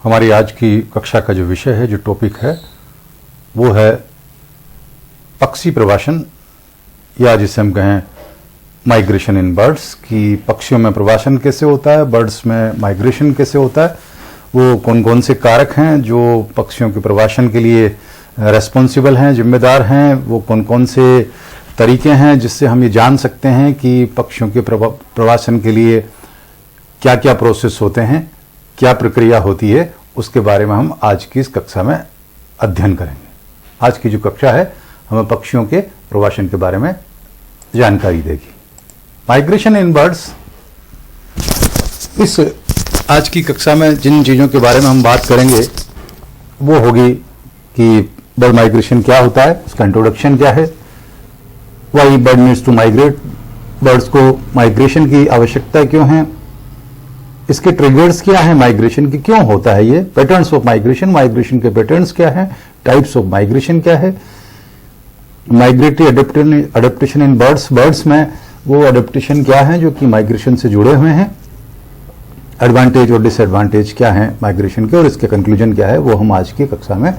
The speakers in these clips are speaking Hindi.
हमारी आज की कक्षा का जो विषय है, जो टॉपिक है, वो है पक्षी प्रवासन, या जिसे हम कहें माइग्रेशन इन बर्ड्स, कि पक्षियों में प्रवासन कैसे होता है, बर्ड्स में माइग्रेशन कैसे होता है, वो कौन कौन से कारक हैं जो पक्षियों के प्रवासन के लिए रेस्पॉन्सिबल हैं, जिम्मेदार हैं, वो कौन कौन से तरीके हैं जिससे हम ये जान सकते हैं कि पक्षियों के प्रवासन के लिए क्या क्या प्रोसेस होते हैं, क्या प्रक्रिया होती है, उसके बारे में हम आज की इस कक्षा में अध्ययन करेंगे। आज की जो कक्षा है हमें पक्षियों के प्रवासन के बारे में जानकारी देगी। माइग्रेशन इन बर्ड्स, इस आज की कक्षा में जिन चीज़ों के बारे में हम बात करेंगे वो होगी कि बर्ड माइग्रेशन क्या होता है, उसका इंट्रोडक्शन क्या है, why bird needs to migrate, birds को माइग्रेशन की आवश्यकता क्यों है, इसके ट्रिगर्स क्या है, माइग्रेशन की क्यों होता है, ये पैटर्न्स ऑफ माइग्रेशन, माइग्रेशन के पैटर्न्स क्या है, टाइप्स ऑफ माइग्रेशन क्या है, migratory adaptation in birds, birds में वो अडेप्टेशन क्या है जो कि माइग्रेशन से जुड़े हुए हैं, एडवांटेज और डिसएडवांटेज क्या है माइग्रेशन के, और इसके कंक्लूजन क्या है, वो हम आज की कक्षा में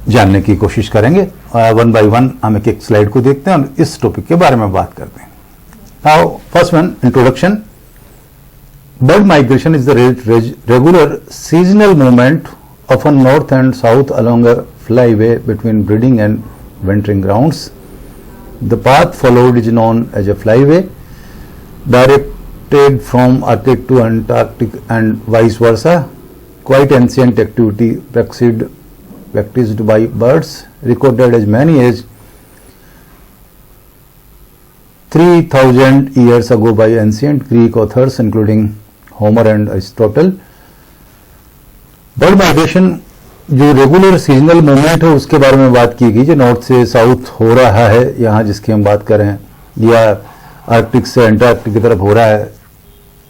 जानने की कोशिश करेंगे। वन बाय वन हम एक एक स्लाइड को देखते हैं और इस टॉपिक के बारे में बात करते हैं। Now first one, introduction. Bird migration is the regular seasonal movement, often north and south along a flyway between breeding and wintering grounds. The path followed is known as a flyway, directed from Arctic to Antarctic and vice versa. Quite ancient activity practiced by birds, recorded as many as 3000 years ago by ancient Greek authors including Homer and Aristotle. Bird migration जो रेगुलर सीजनल मूवमेंट है उसके बारे में बात की गई, जो नॉर्थ से साउथ हो रहा है यहाँ जिसकी हम बात करें, या आर्कटिक से अंटार्कटिक की तरफ हो रहा है।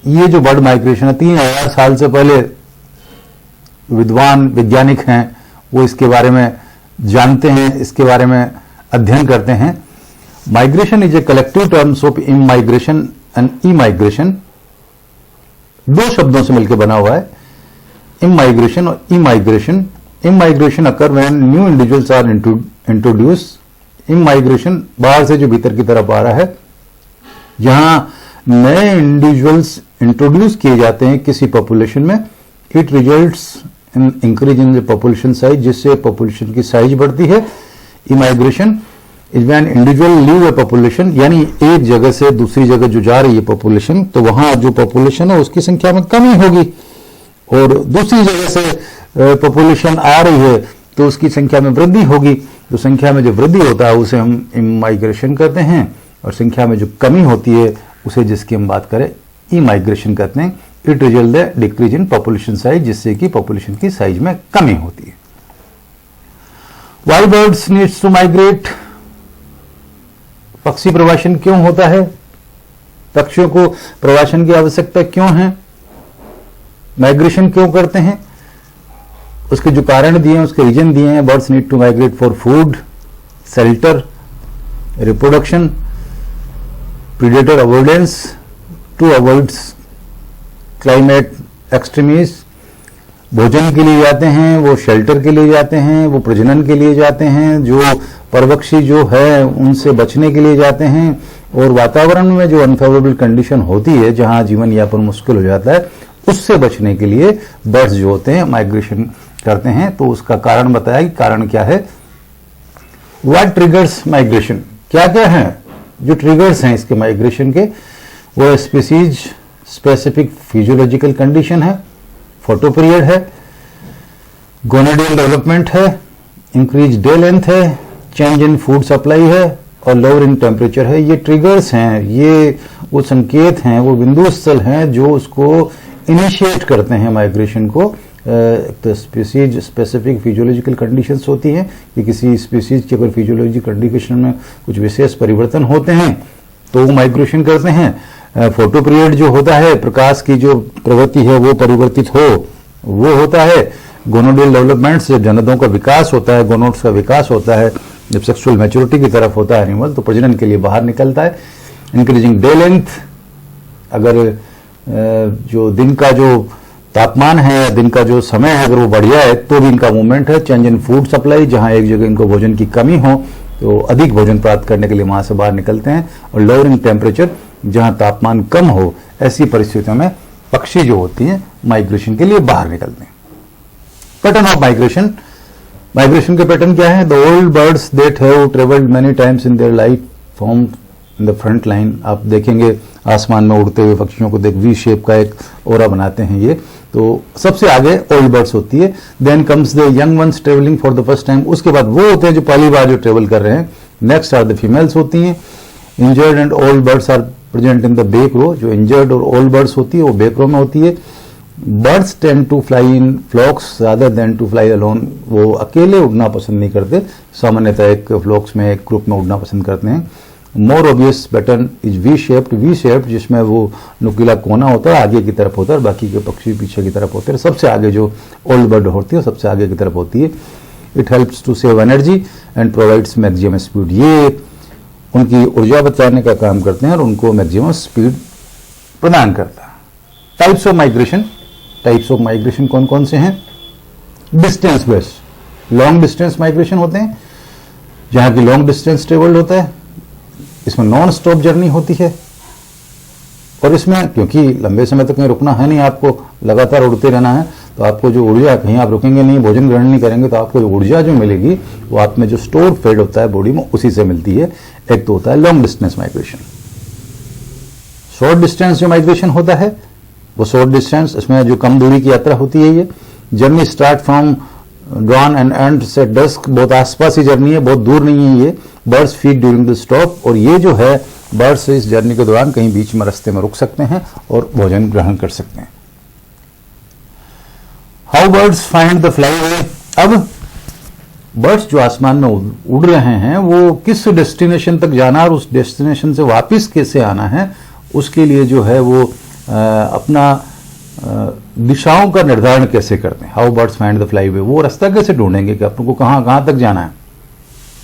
ये जो बर्ड माइग्रेशन है 3000 साल से पहले विद्वान वैज्ञानिक हैं वो इसके बारे में जानते हैं, इसके बारे में अध्ययन करते हैं। Migration is a collective terms of immigration and emigration, दो शब्दों से मिलकर बना हुआ है, इमाइग्रेशन और immigration. Immigration occur when new individuals are introduce, immigration बाहर से जो भीतर की तरफ आ रहा है, जहां नए इंडिविजुअल्स इंट्रोड्यूस किए जाते हैं किसी पॉपुलेशन में। It results in increase in the population size, जिससे पॉपुलेशन की साइज बढ़ती है। Immigration is when individual leave A population, यानी एक जगह से दूसरी जगह जो जा रही है पॉपुलेशन, तो वहां जो पॉपुलेशन है उसकी संख्या में कमी होगी, और दूसरी जगह से पॉपुलेशन आ रही है तो उसकी संख्या में वृद्धि होगी। तो संख्या में जो वृद्धि होता है उसे हम इमाइग्रेशन कहते हैं, और संख्या में जो कमी होती है उसे, जिसकी हम बात करें, इमाइग्रेशन कहते हैं। It result the decrease in population size, जिससे कि पॉपुलेशन की साइज में कमी होती है। Why birds needs to migrate, पक्षी प्रवासन क्यों होता है, पक्षियों को प्रवासन की आवश्यकता क्यों है, माइग्रेशन क्यों करते हैं, उसके जो कारण दिए हैं, उसके रीजन दिए हैं। Birds need to migrate for food, shelter, reproduction, predator avoidance, to avoid climate extremes. भोजन के लिए जाते हैं, वो शेल्टर के लिए जाते हैं, वो प्रजनन के लिए जाते हैं, जो परवक्षी जो है उनसे बचने के लिए जाते हैं, और वातावरण में जो अनफेवरेबल कंडीशन होती है जहां जीवन यापन मुश्किल हो जाता है उससे बचने के लिए बर्ड्स जो होते हैं माइग्रेशन करते हैं। तो उसका कारण बताया कि कारण क्या है, व्हाट ट्रिगर्स माइग्रेशन, क्या क्या है जो ट्रिगर्स हैं इसके माइग्रेशन के। वो स्पीसीज स्पेसिफिक फिजियोलॉजिकल कंडीशन है, फोटो पीरियड है, गोनाडियल डेवलपमेंट है, इंक्रीज डे लेंथ है, चेंज इन फूड सप्लाई है, और लोअर इन टेम्परेचर है। ये ट्रिगर्स हैं, ये वो संकेत हैं, वो बिंदु स्थल हैं जो उसको इनिशिएट करते हैं माइग्रेशन को। तो स्पीसीज स्पेसिफिक फिजियोलॉजिकल कंडीशंस होती हैं कि किसी स्पीसीज की अगर फिजियोलॉजिकल कंडीशन में कुछ विशेष परिवर्तन होते हैं तो वो माइग्रेशन करते हैं। फोटो पीरियड जो होता है, प्रकाश की जो प्रवृत्ति है वो परिवर्तित हो, वो होता है। गोनोडियल डेवलपमेंट से जनोदों का विकास होता है, गोनोड्स का विकास होता है। जब सेक्सुअल मैच्योरिटी की तरफ होता है एनिमल तो प्रजनन के लिए बाहर निकलता है। इंक्रीजिंग डे लेंथ, अगर जो दिन का जो तापमान है या दिन का जो समय है अगर वो बढ़िया है तो भी इनका मूवमेंट है। चेंज इन फूड सप्लाई, जहां एक जगह इनको भोजन की कमी हो तो अधिक भोजन प्राप्त करने के लिए वहां से बाहर निकलते हैं। और लोअरिंग टेम्परेचर, जहां तापमान कम हो ऐसी परिस्थितियों में पक्षी जो होती हैं माइग्रेशन के लिए बाहर निकलते हैं। पैटर्न ऑफ माइग्रेशन, माइग्रेशन के पैटर्न क्या है? The old birds that have travelled many times in their life form in the front line. आप देखेंगे आसमान में उड़ते हुए पक्षियों को देख वी शेप का एक ओरा बनाते हैं ये, तो सबसे आगे ओल्ड बर्ड्स होती है। Then comes the young ones travelling for the first time, उसके बाद वो होते हैं जो पहली बार जो ट्रेवल कर रहे हैं। नेक्स्ट आर द फीमेल्स होती हैं। Injured and old birds are present in the back row, जो इंजर्ड और ओल्ड बर्ड्स होती है वो बेक रो में होती है। Birds tend to fly in flocks rather than to fly alone, वो अकेले उड़ना पसंद नहीं करते, सामान्यतः एक फ्लॉक्स में एक ग्रुप में उड़ना पसंद करते हैं। More obvious pattern is V shaped, जिसमें वो नुकीला कोना होता है आगे की तरफ होता है और बाकी के पक्षी पीछे की तरफ होते हैं। सबसे आगे जो ओल्ड बर्ड होती है सबसे आगे की तरफ होती है। It helps to save energy and provides maximum speed, ये उनकी ऊर्जा बचाने का काम करते हैं और उनको मैक्सिमम स्पीड प्रदान करता है। Types of migration, types of migration कौन कौन से हैं? Distance based, long distance migration होते हैं जहां की लॉन्ग डिस्टेंस ट्रेवल्ड होता है, इसमें नॉन स्टॉप जर्नी होती है और इसमें क्योंकि लंबे समय तक कहीं रुकना है नहीं, आपको लगातार उड़ते रहना है, तो आपको जो ऊर्जा, कहीं आप रुकेंगे नहीं, भोजन ग्रहण नहीं करेंगे, तो आपको जो ऊर्जा जो मिलेगी वो आप में जो स्टोर फैट होता है बॉडी में उसी से मिलती है। एक तो होता है long distance migration. Short distance जो माइग्रेशन होता है वो शॉर्ट डिस्टेंस, इसमें जो कम दूरी की यात्रा होती है, ये journey start from dawn and and से डस्क, बहुत आसपास ही जर्नी है, बहुत दूर नहीं है ये। Birds feed during the stop, और ये जो है बर्ड्स इस जर्नी के दौरान कहीं बीच में रास्ते में रुक सकते हैं और भोजन ग्रहण कर सकते हैं। How birds find the flyway, अब बर्ड्स जो आसमान में उड़ रहे हैं वो किस डेस्टिनेशन तक जाना और उस डेस्टिनेशन से वापस कैसे आना है, उसके लिए जो है वो अपना दिशाओं का निर्धारण कैसे करते हैं। How birds find the flyway, वो रास्ता कैसे ढूंढेंगे कि अपन को कहां तक जाना है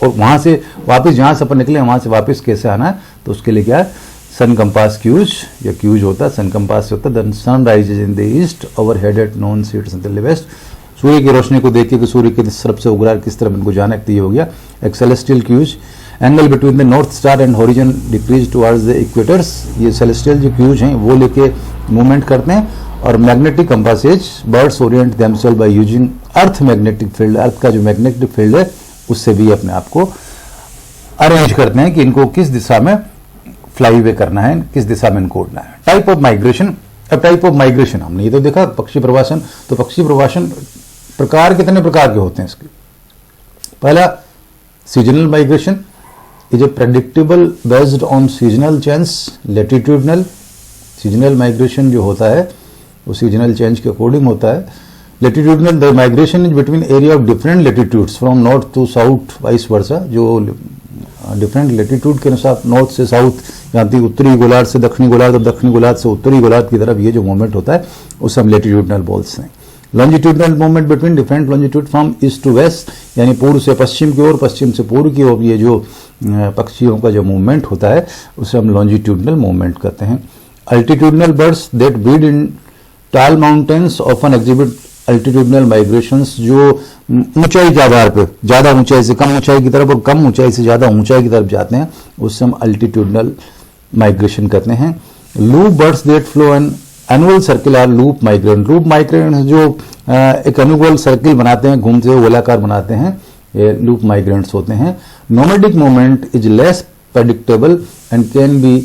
और वहां से वापस जहां से अपन निकले वहां से वापस कैसे आना है। तो उसके लिए क्या है, सन कंपास क्यूज, या क्यूज होता है, सन कंपास से होता है। Then sun rises in the east, overhead at noon sets in the west, सूर्य की रोशनी को देखिए कि सूर्य किस तरफ से उग रहा है, किस तरफ इनको जाना है, ये हो गया एक celestial cues. Angle between the north star and horizon decrease towards the equators, ये सेलेस्टियल जो क्यूज हैं वो लेके मूवमेंट करते हैं। और magnetic compasses, birds orient themselves by using earth magnetic field, earth का जो मैग्नेटिक फील्ड है उससे भी अपने आप को अरेंज करते हैं कि इनको किस दिशा में फ्लाई वे करना है, किस दिशा में इनको उड़ना है। टाइप ऑफ माइग्रेशन, अब टाइप ऑफ माइग्रेशन हमने ये तो देखा पक्षी प्रवासन, तो पक्षी प्रवासन प्रकार कितने प्रकार के होते हैं इसके। पहला seasonal migration is A predictable based on seasonal change, latitudinal, seasonal migration जो होता है वो सीजनल चेंज के अकॉर्डिंग होता है। Latitudinal, the migration is between area of different latitudes from north to south vice versa, जो डिफरेंट लैटिट्यूड के अनुसार नॉर्थ से साउथ, यहाँ तक उत्तरी गोलार्ध से दक्षिणी गोलार्ध और दक्षिणी गोलार्ध से उत्तरी गोलार्ध की तरफ ये जो मूवमेंट होता है उसे हम लैटिट्यूडनल बोलते हैं। Longitudinal movement between different longitude from east to west, यानी पूर्व से पश्चिम की ओर, पश्चिम से पूर्व की ओर, ये जो पक्षियों का जो मूवमेंट होता है उसे हम लॉन्जिट्यूडनल मूवमेंट कहते हैं। अल्टीट्यूडनल बर्ड्स दैट ब्रीड इन टाल माउंटेन्स ऑफन एग्जिबिट अल्टीट्यूडनल माइग्रेशंस, जो ऊंचाई के आधार पर ज्यादा ऊंचाई से कम ऊंचाई की तरफ और कम ऊंचाई से ज्यादा ऊंचाई की तरफ जाते हैं, उससे हम अल्टीट्यूडनल माइग्रेशन कहते हैं। Loop birds that flow an annual circle are loop migrant, loop migrant जो एक एनुअल सर्किल बनाते हैं, घूमते हुए गोलाकार बनाते हैं, ये लूप माइग्रेंट्स होते हैं। Nomadic movement is less predictable and can be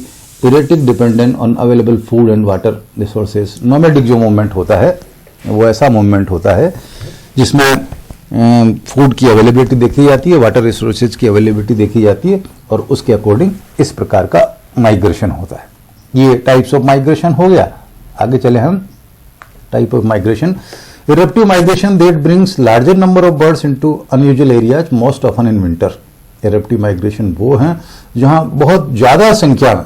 erratic dependent on available food and water resources. Nomadic जो मूवमेंट होता है वो ऐसा मूवमेंट होता है जिसमें फूड की अवेलेबिलिटी देखी जाती है, वाटर रिसोर्सेज की अवेलेबिलिटी देखी जाती है और उसके अकॉर्डिंग इस प्रकार का माइग्रेशन होता है। ये टाइप्स ऑफ माइग्रेशन हो गया। आगे चले हम, type of migration, eruptive migration that brings larger number of birds into unusual areas most often in winter. Eruptive migration वो हैं जहां बहुत ज्यादा संख्या में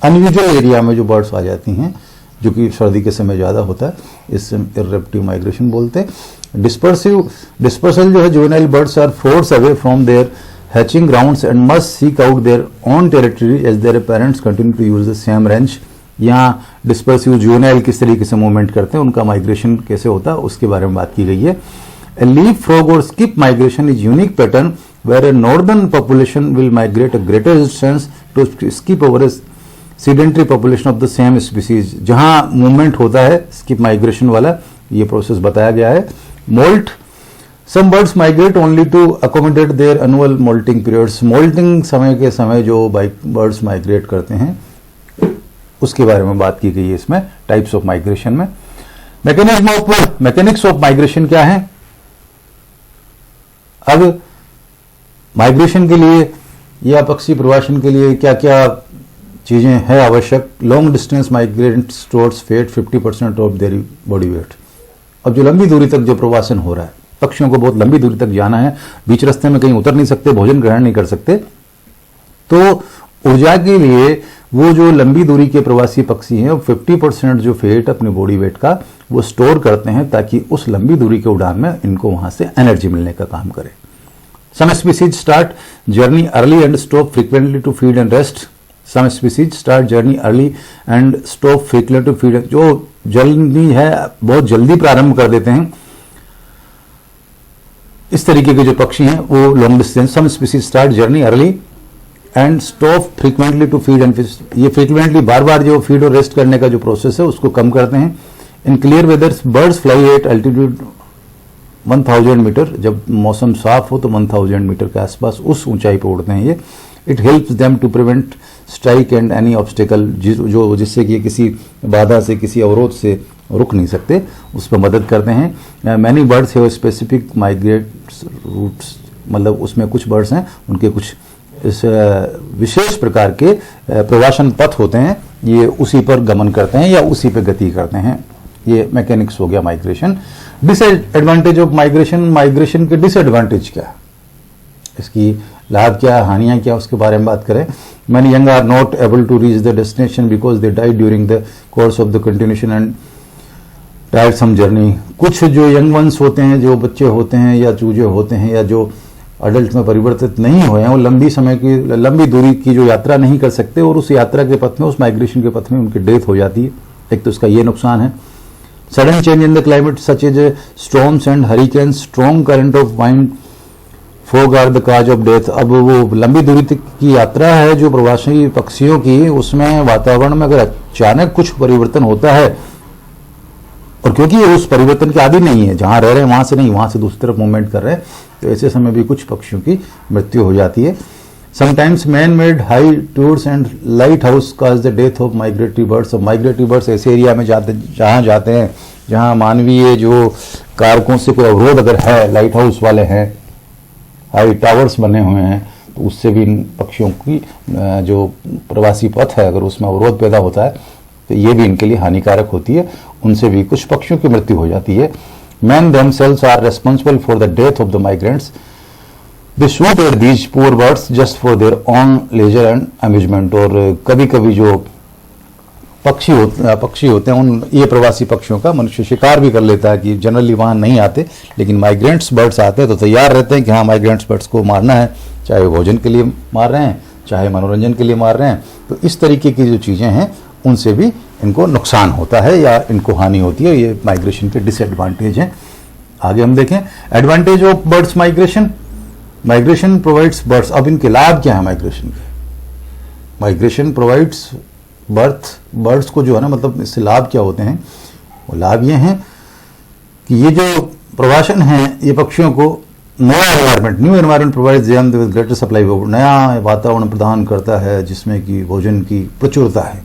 अनयूजुअल एरिया में जो बर्ड्स आ जाती हैं, जो कि सर्दी के समय ज्यादा होता है, इससे इरप्टिव माइग्रेशन बोलते हैं। डिस्पर्सल जो है, juvenile birds are force away from their hatching grounds and must seek out their own territory as their parents continue to use the same range. यहाँ डिस्पर्सिव जुवेनाइल किस तरीके से मूवमेंट करते हैं, उनका माइग्रेशन कैसे होता है उसके बारे में बात की गई है। A leapfrog or skip migration is unique pattern where a northern population will migrate a greater distance to skip over a sedentary population of the same species। जहां मूवमेंट होता है skip migration वाला, ये प्रोसेस बताया गया है। Molt, some birds migrate only to accommodate their annual molting periods। molting समय के समय जो birds migrate करते हैं उसके बारे में बात की गई है इसमें, टाइप्स ऑफ माइग्रेशन में। मैकेनिक्स ऑफ माइग्रेशन क्या है? अब माइग्रेशन के लिए या पक्षी प्रवासन के लिए क्या क्या चीजें हैं आवश्यक? Long distance migrates towards fat 50% of their body weight. अब जो लंबी दूरी तक जो प्रवासन हो रहा है, पक्षियों को बहुत लंबी दूरी तक जाना है, बीच रास्ते में कहीं उतर नहीं सकते, भोजन ग्रहण नहीं कर सकते, तो ऊर्जा के लिए वो जो लंबी दूरी के प्रवासी पक्षी हैं 50% जो फेट अपने बॉडी वेट का वो स्टोर करते हैं ताकि उस लंबी दूरी के उड़ान में इनको वहां से एनर्जी मिलने का काम करे। Some species start journey early and stop frequently to feed and rest. Some species start journey early and stop frequently to feed. जो जल्दी है बहुत जल्दी प्रारंभ कर देते हैं, इस तरीके के जो पक्षी हैं वो long distance. Some species start journey early and stop frequently to feed and fish. ये फ्रीक्वेंटली बार बार जो फीड और रेस्ट करने का जो प्रोसेस है उसको कम करते हैं। In clear weathers birds fly at altitude 1000 metre. जब मौसम साफ हो तो 1000 मीटर के आसपास उस ऊंचाई पर उड़ते हैं ये। It helps them to prevent strike and any obstacle, जो जिससे कि किसी बाधा से किसी अवरोध से रुक नहीं सकते, उस पर मदद करते हैं। Many birds have specific migrate routes, मतलब उसमें कुछ बर्ड्स हैं उनके कुछ इस विशेष प्रकार के प्रवासन पथ होते हैं, ये उसी पर गमन करते हैं या उसी पर गति करते हैं। ये मैकेनिक्स हो गया migration. Disadvantage of migration. Migration के डिसएडवांटेज क्या है, इसकी लाभ क्या, हानियां क्या, उसके बारे में बात करें। Many young are not able to reach the destination because they die during the course of the continuation and tiresome journey. कुछ जो यंग वंस होते हैं, जो बच्चे होते हैं या चूजे होते हैं या जो अडल्ट में परिवर्तित नहीं हुए हैं, वो लंबी दूरी की जो यात्रा नहीं कर सकते और उस यात्रा के पथ में, उस माइग्रेशन के पथ में उनकी डेथ हो जाती है। एक तो इसका ये नुकसान है। Sudden change in the climate such as storms and hurricane, strong current of wind, fog are the cause of death. अब वो लंबी दूरी तक की यात्रा है जो प्रवासी पक्षियों की, उसमें वातावरण में अगर अचानक कुछ परिवर्तन होता है, और क्योंकि ये उस परिवर्तन के आदि नहीं है, जहां रह रहे हैं वहां से नहीं, वहां से दूसरी तरफ मूवमेंट कर रहे हैं, तो ऐसे समय भी कुछ पक्षियों की मृत्यु हो जाती है। Sometimes man made high tours and light house cause the death of migratory birds. Migratory birds ऐसे एरिया में जहां जाते हैं जहां मानवीय जो कारकों से कोई अवरोध अगर है, लाइट हाउस वाले हैं, हाई टावर्स बने हुए हैं, तो उससे भी इन पक्षियों की जो प्रवासी पथ है अगर उसमें अवरोध पैदा होता है तो ये भी इनके लिए हानिकारक होती है, उनसे भी कुछ पक्षियों की मृत्यु हो जाती है। Men themselves are responsible for the death of the migrants. They shoot at these poor birds just for their own leisure and amusement। और कभी कभी जो पक्षी होते हैं उन ये प्रवासी पक्षियों का मनुष्य शिकार भी कर लेता है कि जनरली वहां नहीं आते, लेकिन माइग्रेंट्स बर्ड्स आते हैं तो तैयार रहते हैं कि हाँ माइग्रेंट्स बर्ड्स को मारना है, चाहे भोजन के लिए मार रहे हैं चाहे मनोरंजन के लिए मार रहे हैं। तो इस तरीके की जो चीजें हैं उनसे भी इनको नुकसान होता है या इनको हानि होती है। ये माइग्रेशन के डिसएडवांटेज हैं। आगे हम देखें advantage of birds migration. Migration provides birds. अब इनके लाभ क्या है माइग्रेशन के? माइग्रेशन प्रोवाइड्स बर्ड्स को जो है ना, मतलब इससे लाभ क्या होते हैं? वो लाभ ये हैं कि ये जो प्रवासन है ये पक्षियों को नया environment, new environment provides them with greater supply of, नया वातावरण प्रदान करता है जिसमें कि भोजन की प्रचुरता है,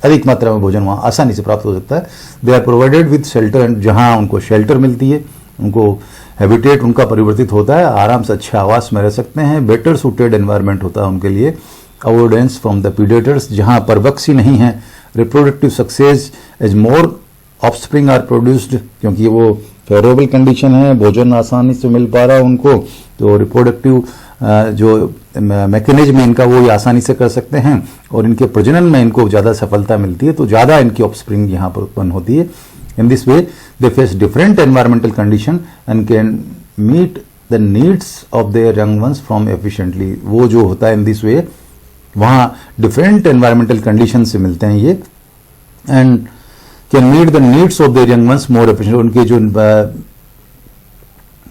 अधिक मात्रा में भोजन वहाँ आसानी से प्राप्त हो सकता है। They are provided with shelter and, जहाँ उनको शेल्टर मिलती है, उनको हैबिटेट उनका परिवर्तित होता है, आराम से अच्छे आवास में रह सकते हैं। बेटर सूटेड एनवायरनमेंट होता है उनके लिए। अवॉइडेंस फ्रॉम द प्रीडेटर्स, जहाँ परभक्षी नहीं है। Reproductive success as more offspring are produced, क्योंकि वो फेवरेबल कंडीशन है, भोजन आसानी से मिल पा रहा है उनको, तो रिप्रोडक्टिव जो मैकेनिज्म इनका वो ये आसानी से कर सकते हैं और इनके प्रजनन में इनको ज़्यादा सफलता मिलती है, तो ज़्यादा इनकी ऑफस्प्रिंग यहाँ पर उत्पन्न होती है। In this way they face different environmental condition and can meet the needs of their young ones from efficiently. वो जो होता है इन दिस वे वहाँ डिफरेंट एनवायरमेंटल कंडीशन से मिलते हैं ये, and can meet the needs of their young ones more efficient. उनके जो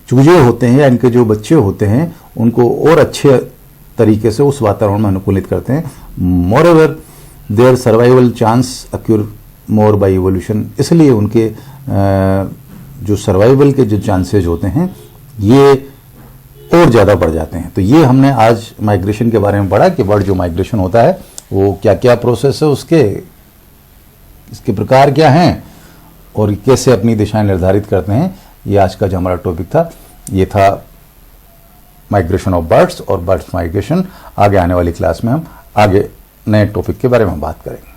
चूजे होते हैं या इनके जो बच्चे होते हैं उनको और अच्छे तरीके से उस वातावरण में अनुकूलित करते हैं। Moreover their survival chance occur more by evolution, इसलिए उनके जो सर्वाइवल के जो चांसेज होते हैं ये और ज़्यादा बढ़ जाते हैं। तो ये हमने आज माइग्रेशन के बारे में पढ़ा कि बर्ड जो माइग्रेशन होता है वो क्या क्या प्रोसेस है उसके, इसके प्रकार क्या हैं और कैसे अपनी दिशाएं निर्धारित करते हैं। ये आज का जो हमारा टॉपिक था ये था माइग्रेशन ऑफ बर्ड्स और बर्ड्स माइग्रेशन। आगे आने वाली क्लास में हम आगे नए टॉपिक के बारे में बात करेंगे।